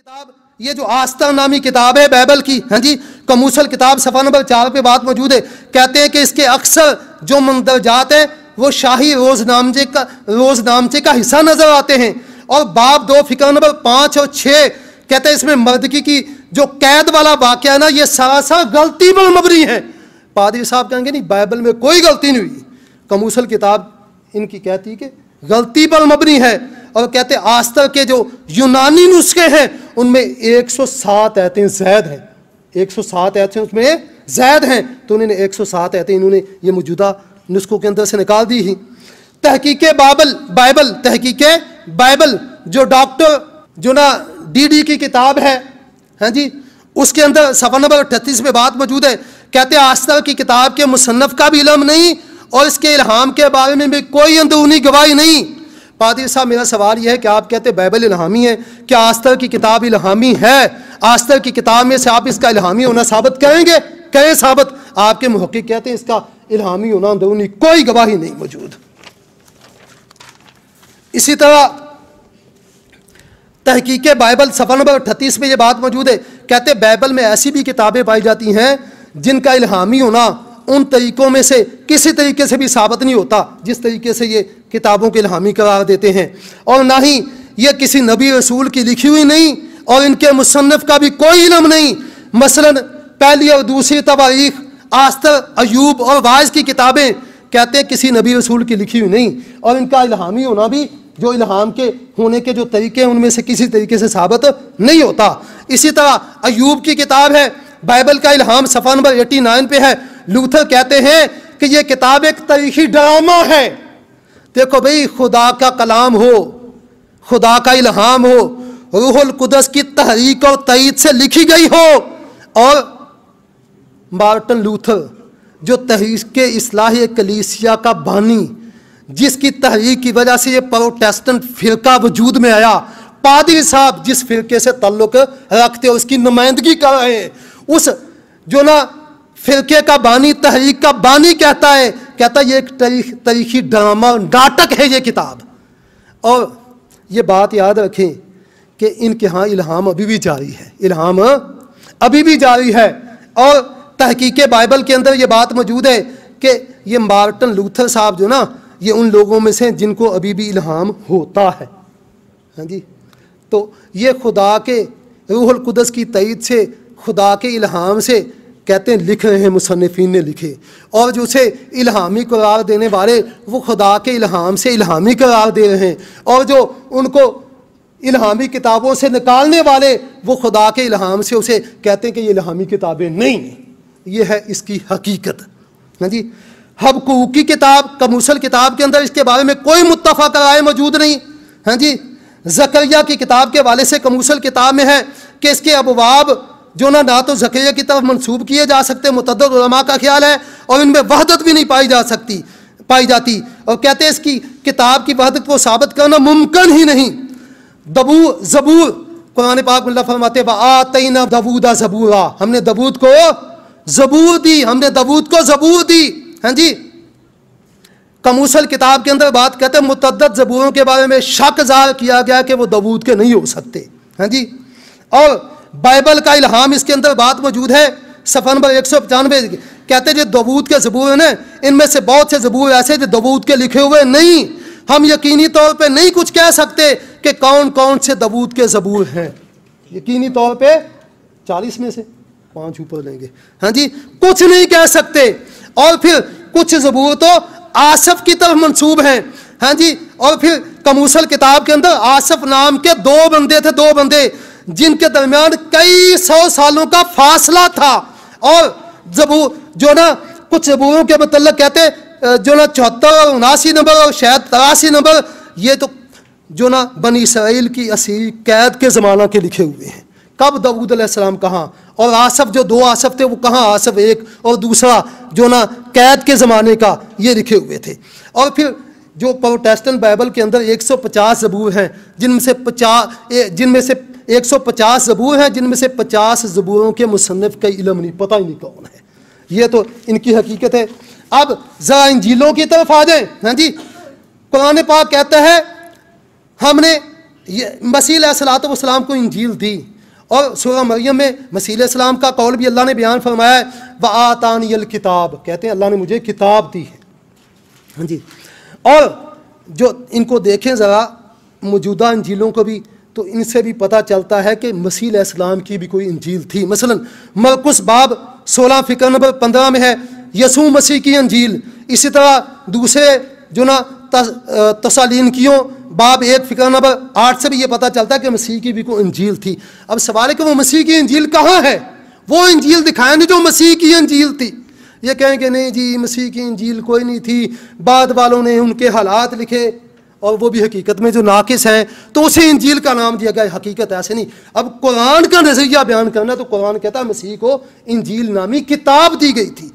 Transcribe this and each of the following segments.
किताब ये जो आस्था नामी किताब है बाइबल की, हाँ जी, कमूसल किताब सफ़ा नंबर 4 पे बात मौजूद है। कहते हैं कि इसके अक्सर जो मंदरजात है वो शाही रोज़नामचे का हिस्सा नजर आते हैं। और बाब 2 फिक्र नंबर 5 और 6 कहते हैं इसमें मर्दगी की जो कैद वाला वाक़या है ना, ये सरासर गलती पर मबनी है। पादरी साहब कहेंगे नहीं, बाइबल में कोई गलती नहीं हुई, कमूसल किताब इनकी कहती है कि गलती पर मबनी है। और कहते आस्था के जो यूनानी नुस्खे हैं उनमें 107 आयतें ज़ैद हैं, 107 आयतें उसमें ज़ैद हैं। तो उन्होंने 107 आयतें इन्होंने ये मौजूदा नुस्खों के अंदर से निकाल दी ही। तहकीक बाइबल जो डॉक्टर जो ना डी की किताब है, हाँ जी, उसके अंदर सफ़ा नंबर 38 में बात मौजूद है। कहते आस्था की किताब के मुसन्नफ़ का भी इल्म नहीं और इसके इल्हाम के बारे में भी कोई अंदरूनी गवाही नहीं। पादरी साहब, मेरा सवाल यह है कि आप कहते बाइबल इल्हामी है, क्या आस्था की किताब इल्हामी है? आस्था की किताब में से आप इसका इल्हामी होना साबित करेंगे? कहें साबित। आपके मुहक्किक कहते हैं इसका इल्हामी होना अंदरूनी कोई गवाही नहीं मौजूद। इसी तरह तहकीक बाइबल सफ़ा नंबर 38 में ये बात मौजूद है। कहते बाइबल में ऐसी भी किताबें पाई जाती हैं जिनका इल्हामी होना उन तरीक़ों में से किसी तरीके से भी साबित नहीं होता जिस तरीके से ये किताबों के इल्हामी करार देते हैं। और ना ही ये किसी नबी रसूल की लिखी हुई नहीं और इनके मुसन्निफ का भी कोई इल्म नहीं। मसलन पहली और दूसरी तवारीख, आस्तर, अयूब और वाइज की किताबें कहते हैं किसी नबी रसूल की लिखी हुई नहीं और इनका इल्हामी होना भी जो इल्हाम के होने के जो तरीके हैं उनमें से किसी तरीके से साबित नहीं होता। इसी तरह अयूब की किताब है, बाइबल का इल्हाम सफ़ा नंबर 89 पे है। लूथर कहते हैं कि यह किताब एक तारीखी ड्रामा है। देखो भाई, खुदा का कलाम हो, खुदा का इल्हाम हो, रूहुल कुदस की तहरीक और तईद से लिखी गई हो, और मार्टिन लूथर जो तहरीक इस्लाही कलीसिया का बानी, जिसकी तहरीक की वजह से ये प्रोटेस्टेंट फिरका वजूद में आया, पादरी साहब जिस फिरके से ताल्लुक रखते हो उसकी नुमाइंदगी कर रहे हैं, उस जो ना फिरके का बानी, तहरीक का बानी कहता है ये एक तारीखी ड्रामा नाटक है ये किताब। और ये बात याद रखें कि इनके यहाँ इल्हाम अभी भी जारी है, इल्हाम अभी भी जारी है। और तहकीक बाइबल के अंदर ये बात मौजूद है कि ये मार्टिन लूथर साहब जो ना, ये उन लोगों में से जिनको अभी भी इल्हाम होता है, हाँ जी। तो ये खुदा के रूहुल कुदस की तईद से, खुदा के इल्हाम से कहते हैं लिख रहे हैं, मुसन्निफीन ने लिखे, और जो उसे इल्हामी करार देने वाले वो खुदा के इल्हाम से इल्हामी करार दे रहे हैं, और जो उनको इल्हामी किताबों से निकालने वाले वो खुदा के इल्हाम से उसे कहते हैं कि ये इल्हामी किताबें नहीं हैं। ये है इसकी हकीकत, हाँ जी। हबक्कूक की किताब, कमूसल किताब के अंदर इसके बारे में कोई मुत्तफ़क़ राय मौजूद नहीं, हाँ जी। ज़करिया की किताब के हवाले से कमूसल किताब में है कि इसके अबवाब जो ना तो ज़करिया की तरफ मंसूब किए जा सकते, मुतअद्दिद उलमा का ख्याल है, और इनमें वहदत भी नहीं पाई जाती। और कहते हैं इसकी किताब की वहदत को साबित करना मुमकिन ही नहीं। ज़बूर, कुरान पाक में अल्लाह फरमाते आतैना दबूदा ज़बूरा, हमने दबूद को ज़बूर दी, हमने दबूद को ज़बूर दी, हाँ जी। कमूसल किताब के अंदर बात कहते हैं मुतअद्दिद ज़बूरों के बारे में शक ज़ाहिर किया गया कि वो दबूद के नहीं हो सकते, हाँ जी। और बाइबल का इल्हाम इसके अंदर बात मौजूद है, सफ़ा नंबर 195 कहते हैं जो दबूद के ज़बूर हैं ना, इनमें से बहुत से ज़बूर ऐसे जो दबूद के लिखे हुए नहीं। हम यकीनी तौर पे नहीं कुछ कह सकते कि कौन कौन से दबूद के ज़बूर हैं, यकीनी तौर पे 40 में से 5 ऊपर लेंगे, हाँ जी, कुछ नहीं कह सकते। और फिर कुछ ज़बूर तो आसफ की तरफ मंसूब हैं, हाँ जी। और फिर कमूसल किताब के अंदर आसफ नाम के दो बंदे जिनके दरमियान कई 100 सालों का फासला था। और ज़बूर जो ना कुछ ज़बूरों के मतलब कहते जो ना 74 और 79 नंबर और शायद 83 नंबर, ये तो जो ना बनी इसराइल की असीरी कैद के ज़माना के लिखे हुए हैं। कब दाऊद अलैहिस्सलाम कहाँ, और आसफ जो 2 आसफ थे वो कहाँ, आसफ एक और दूसरा जो ना कैद के ज़माने का, ये लिखे हुए थे। और फिर जो प्रोटेस्टेंट बाइबल के अंदर 150 ज़बूर हैं, जिनमें से 150 ज़बूर हैं, जिनमें से 50 ज़बूरों के मुसन्निफ का इल्म नहीं, पता ही नहीं कौन है। ये तो इनकी हकीकत है। अब ज़रा इंजीलों की तरफ आ जाएं, हाँ जी। कुरान पाक कहता है हमने मसीह अलैहिस्सलातु वस्सलाम को इंजील दी, और सूरह मरियम में मसीह अलैहिस्सलाम का कौल भी अल्लाह ने बयान फरमाया है, व आतानियल किताब, कहते हैं अल्लाह ने मुझे किताब दी है। हाँ जी, और जो इनको देखें ज़रा मौजूदा इंजीलों को भी, तो इनसे भी पता चलता है कि मसीह अलैहिस्सलाम की भी कोई इंजील थी। मसलन मरकुस बाब 16 फ़िक्र नंबर 15 में है यसू मसीह की इंजील। इसी तरह दूसरे जो ना तसालीनकियों बाब 1 फ़िक्र नंबर 8 से भी ये पता चलता है कि मसीह की भी कोई इंजील थी। अब सवाल है कि वो मसीह की इंजील कहाँ है? वो इंजील दिखाएं जो मसीह की इंजील थी। ये कहेंगे नहीं जी मसीह की इंजील कोई नहीं थी, बाद वालों ने उनके हालात लिखे और वो भी हकीकत में जो नाकिस हैं तो उसे इंजील का नाम दिया गया। हकीकत ऐसे नहीं। अब कुरान का नज़रिया बयान करना तो कुरान कहता है मसीह को इंजील नामी किताब दी गई थी।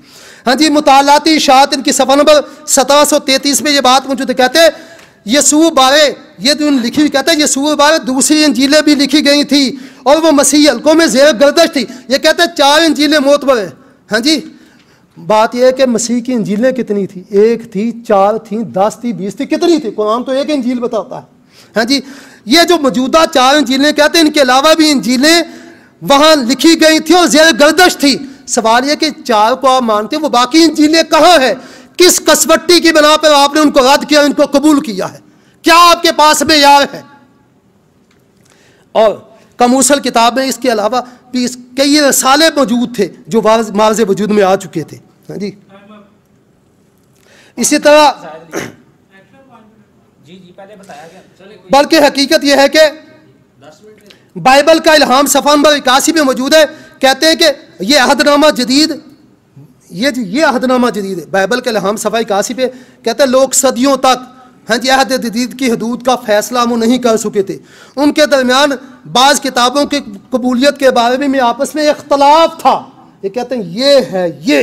हाँ जी, मुतालाती इशात इनकी सफ़ा नंबर 1733 में ये बात मौजूद है। कहते हैं यसू बारे ये जो लिखी हुई, कहते हैं यसू बारे दूसरी इंजीलें भी लिखी गई थी और वो मसीह हल्कों में ज़ेर गर्दश थी। ये कहते हैं 4 इंजीलें मोतबर हैं। हाँ जी, बात यह है कि मसीह की इंजीलें कितनी थी? 1 थी, 4 थी, 10 थी, 20 थी, कितनी थी? कुरान तो एक इंजील बताता है। हाँ जी, ये जो मौजूदा 4 इंजीलें कहते हैं इनके अलावा भी इंजीलें वहाँ लिखी गई थी और ज़ेर गर्दश थी। सवाल यह कि 4 को आप मानते हैं, वो बाकी इंजीलें कहाँ है? किस कसवट्टी की बना पर आपने उनको रद्द किया, इनको कबूल किया है? क्या आपके पास में यार है? और कमूसल किताब में इसके अलावा भी कई रसाले मौजूद थे जो मार्ज़ वजूद में आ चुके थे। हाँ जी, इसी तरह बल्कि हकीकत यह है कि बाइबल का इल्हाम सफ़ा नंबर 81 में मौजूद है। कहते हैं कि ये अहदनामा जदीद, ये अहदनामा जदीद है। बाइबल का इल्हाम सफ़ा 81 पे कहते हैं लोग सदियों तक हाँ जी अहद जदीद की हदूद का फैसला वो नहीं कर चुके थे। उनके दरमियान बाज़ किताबों की कबूलियत के बारे में आपस में इख्तलाफ था। ये कहते हैं ये है, ये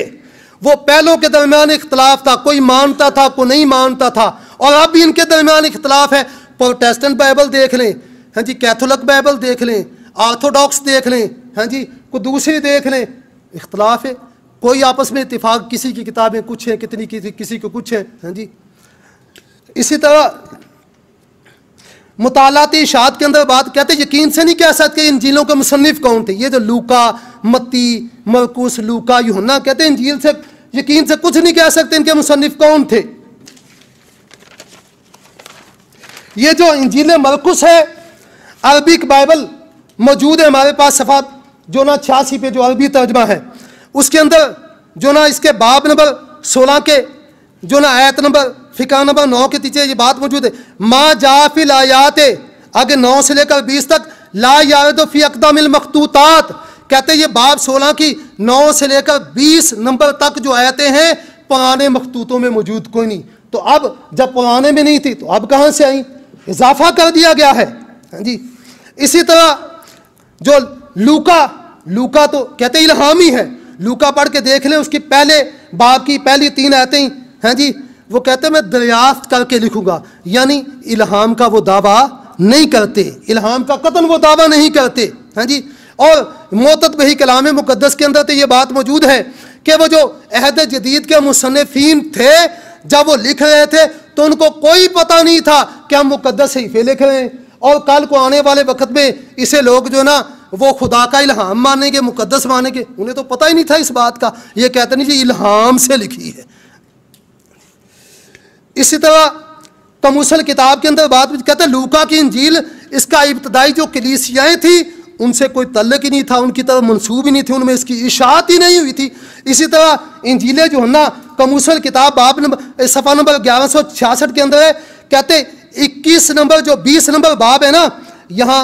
वो पहलों के दरमियान इख्तलाफ था, कोई मानता था कोई नहीं मानता था। और अब भी इनके दरमियान इख्तलाफ है। प्रोटेस्टेंट बाइबल देख लें, हाँ जी, कैथोलिक बाइबल देख लें, ऑर्थोडॉक्स देख लें, हाँ जी, कोई दूसरी देख लें, इख्तलाफ है। कोई आपस में इत्तेफाक, किसी की किताबें कुछ हैं, कितनी किसी को कुछ है। हाँ जी, इसी तरह मुतालाती इशात के अंदर बात कहते हैं यकीन से नहीं कह सकते इंजीलों के मुसन्निफ कौन थे। ये जो लूका, मत्ती, मरकुस, लूका, यूहन्ना, कहते हैं इंजील से यकीन से कुछ नहीं कह सकते इनके मुसन्निफ कौन थे। ये जो इंजील मरकुस है, अरबिक बाइबल मौजूद है हमारे पास, सफ़ा जो ना 86 पे जो अरबी तर्जमा है, उसके अंदर जो ना इसके बाब नंबर 16 के जो ना आयत नंबर फ़िक्र नंबर 9 के पीछे ये बात मौजूद है, माँ जाफिल आयात, आगे 9 से लेकर 20 तक, ला यारदो फी अक़दामिल मखतूतात। कहते हैं ये बाब 16 की 9 से लेकर 20 नंबर तक जो आयतें हैं पुराने मखतूतों में मौजूद कोई नहीं। तो अब जब पुराने में नहीं थी तो अब कहाँ से आई? इजाफा कर दिया गया है। हाँ जी, इसी तरह जो लूका तो कहते हैं इल्हामी है। लूका पढ़ के देख लें, उसकी पहले बाब की पहली 3 आयतें, हाँ जी, वो कहते हैं मैं दरियाफ्त करके लिखूंगा, यानी इल्हाम का वो दावा नहीं करते, इल्हाम का कतन वो दावा नहीं करते। हाँ जी, और मोतत बही कलाम मुकद्दस के अंदर तो ये बात मौजूद है कि वो जो अहद जदीद के मुसन्निफीन थे जब वो लिख रहे थे तो उनको कोई पता नहीं था कि हम मुकद्दस सहीफे लिख रहे हैं और कल को आने वाले वक्त में इसे लोग जो ना वो खुदा का इल्हाम मानेंगे, मुकद्दस मानेंगे। उन्हें तो पता ही नहीं था इस बात का। ये कहते नहीं जी इल्हाम से लिखी है। इसी तरह कमूसल किताब के अंदर बात कहते हैं लूका की इंजील, इसका इब्तदाई जो कलीसियाएँ थी उनसे कोई तल्लुक ही नहीं था, उनकी तरफ मंसूब ही नहीं थी, उनमें इसकी इशाअत ही नहीं हुई थी। इसी तरह इंजील जो है ना कमूसल किताब बाब नंबर सफ़ा नंबर 1166 के अंदर है। कहते 21 नंबर जो 20 नंबर बाब है ना, यहाँ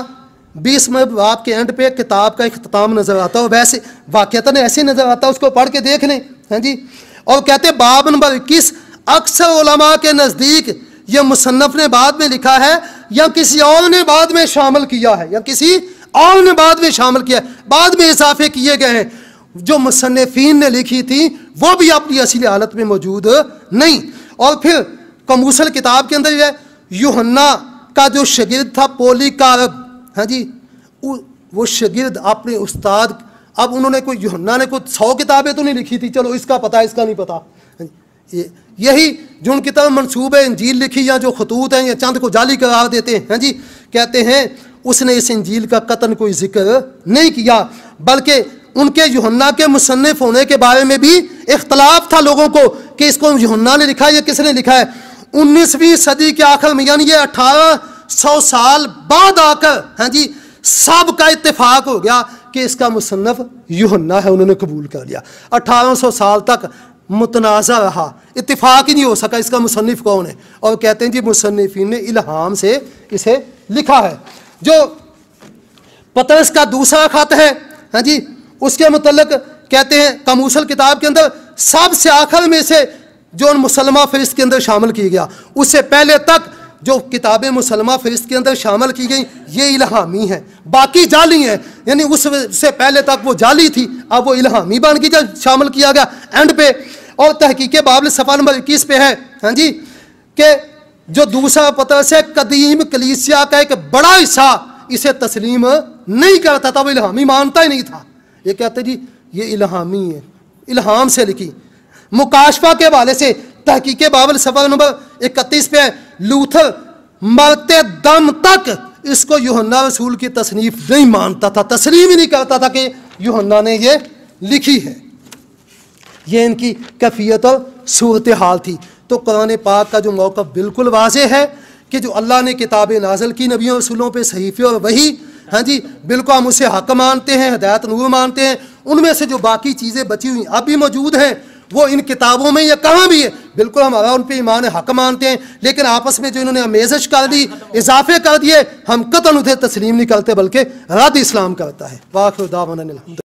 20 नंबर बाब के एंड पे किताब का इख्तिताम नज़र आता है। वैसे वाक़ियतन ऐसे नज़र आता है, उसको पढ़ के देख लें। हाँ जी, और कहते बाब नंबर 21 अक्सर उलमा के नज़दीक यह मुसन्नफ़ ने बाद में लिखा है या किसी और ने बाद में शामिल किया है, या किसी और ने बाद में शामिल किया है, बाद में इजाफे किए गए हैं। जो मुसन्निफीन ने लिखी थी वो भी अपनी असली हालत में मौजूद नहीं। और फिर कमूसल किताब के अंदर जो है यूहन्ना का जो शागिर्द था पोलीकार्प, हाँ जी, वो शागिर्द अपने उस्ताद, अब उन्होंने कोई यूहन्ना ने कोई 100 किताबें तो नहीं लिखी थी, चलो इसका पता इसका नहीं पता, यही जो उनकी तरफ मंसूब है इंजील लिखी या जो खतूत हैं या चंद को जाली करार देते हैं। हाँ जी, कहते हैं उसने इस इंजील का कतन कोई जिक्र नहीं किया, बल्कि उनके यूहन्ना के मुसन्निफ होने के बारे में भी इख्तलाफ था लोगों को कि इसको यूहन्ना ने लिखा है या किसने लिखा है। 19वीं सदी के आखिर में, यानी ये 1800 साल बाद आकर, हाँ जी, सब का इत्तेफाक हो गया कि इसका मुसन्निफ यूहन्ना है, उन्होंने कबूल कर लिया। 1800 साल तक मुतनाज़ा रहा, इत्तेफाक ही नहीं हो सका इसका मुसन्निफ कौन है, और कहते हैं जी मुसन्निफीन ने इल्हाम से इसे लिखा है। जो पतरस का दूसरा खत है, हाँ जी, उसके मुतल्लिक कहते हैं कमूसल किताब के अंदर सबसे आखिर में से जो मुसलमा फ़हरिस्त के अंदर शामिल की गया, उससे पहले तक जो किताबें मुसलमा फ़हरिस्त के अंदर शामिल की गई ये इल्हामी हैं, बाकी जाली हैं। यानी उससे पहले तक वो जाली थी, अब वो इल्हामी बन गई जब शामिल किया गया एंड पे। और तहकीक़े बाबिल सफ़ा नंबर 21 पे है, हाँ जी, कि जो दूसरा पतरस है कदीम कलीसिया का एक बड़ा हिस्सा इसे तस्लीम नहीं करता था, वो इल्हामी मानता ही नहीं था। ये कहते जी ये इल्हामी है, इल्हाम से लिखी। मुकाशफा के हवाले से तहकीक़े बाबिल सफ़ा नंबर 31 पे लूथर मरते दम तक इसको यूहन्ना रसूल की तसनीफ नहीं मानता था, तस्लीम ही नहीं करता था कि यूहन्ना ने ये लिखी है। ये इनकी कैफियत और सूरत हाल थी। तो कुरान पाक का जो मौक़िफ़ बिल्कुल वाज़ेह है कि जो अल्लाह ने किताबें नाज़िल की नबियों रसूलों पे, सहीफ़े और वही, हाँ जी, बिल्कुल हम उसे हक़ मानते हैं, हिदायत नूर मानते हैं। उनमें से जो बाकी चीज़ें बची हुई अब भी मौजूद हैं, वो इन किताबों में या कहाँ भी है, बिल्कुल हमारा उन पर ईमान हक़ मानते हैं। लेकिन आपस में जो इन्होंने आमेज़श कर दी, इजाफे कर दिए, हम कतन उसे तस्लीम नहीं करते बल्कि रद्द इस्लाम करता है। वाखिर दावाना।